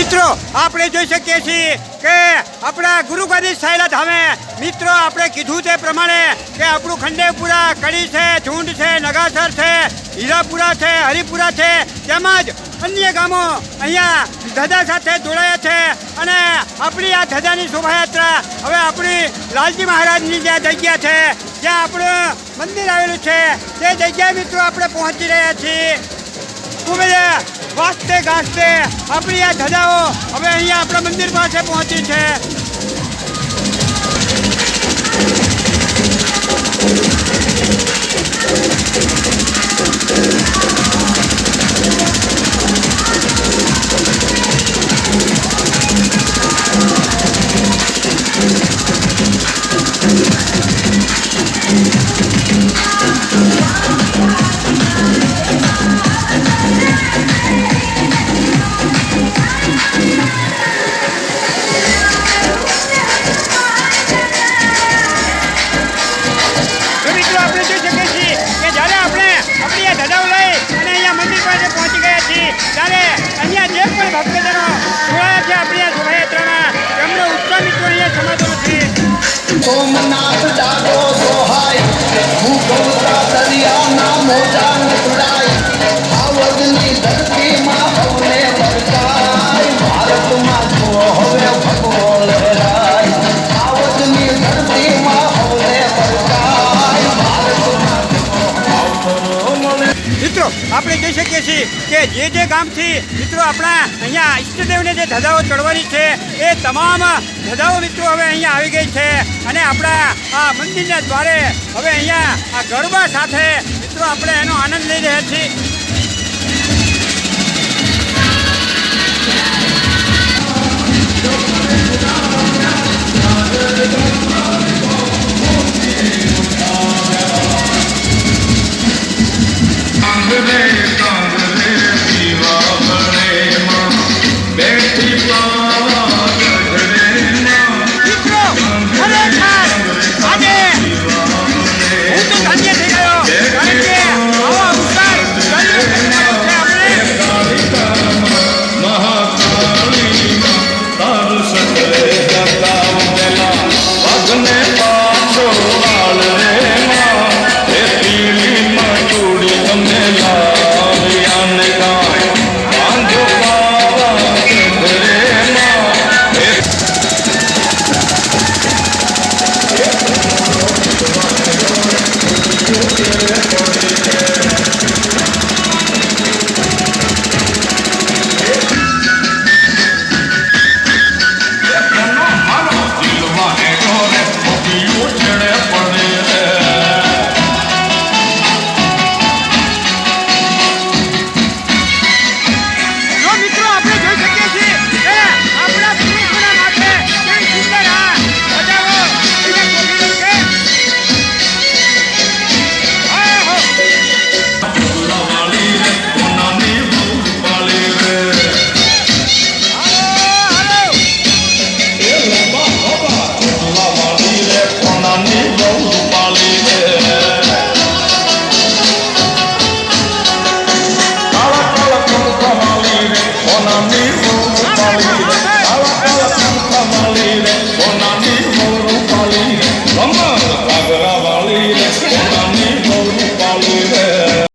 મિત્રો આપણે જોઈ શકીએ છીએ કે આપણા ગુરુગાદી સાયલા ધામે મિત્રો આપણે કીધું તે પ્રમાણે કે આપણું ખંડેપુરા, કડી છે, ઝુંડ છે, નગાસર છે, હીરાપુરા છે, હરિપુરા છે, તેમજ અન્ય ગામો અહીંયા ધજા સાથે જોડાયા છે અને આપણી આ ધજાની શોભાયાત્રા હવે આપણી લાલજી મહારાજની જે જગ્યા છે જ્યાં આપણું મંદિર આવેલું છે તે જગ્યાએ મિત્રો આપણે પહોંચી રહ્યા છીએ. ખૂબ જ વાસ્તે ગાસ્તે આપણી આ ધજાઓ હવે અહીંયા આપણા મંદિર પાસે પહોંચી છે. ત્યારે અહીંયા જે પણ ભક્તજનો જોડાયા છે આપણી આ શોભાયાત્રામાં તેમનો ઉત્સાહ મિત્રો અહીંયા સમાતો નથી. સોમનાથ જાગો સોહાય હું ગૌતા દરિયાના મોજા ઉતરાય આવડની ધરતીમાં હવને વરસાય ભારતમાં જો હવે ભગવો લહેરાય આવડની ધરતીમાં હવને વરસાય ભારતમાં મિત્રો આપણે જોઈ શકીએ છીએ કે જે ગામથી મિત્રો આપણા અહીંયા ઈષ્ટદેવને જે ધજાઓ ચડવાની છે એ તમામ ધજાઓ મિત્રો હવે અહીંયા આવી ગઈ છે અને આપણા આ મંદિરના દ્વારે હવે અહીંયા આ ગરબા સાથે મિત્રો આપણે એનો આનંદ લઈ રહ્યા છીએ.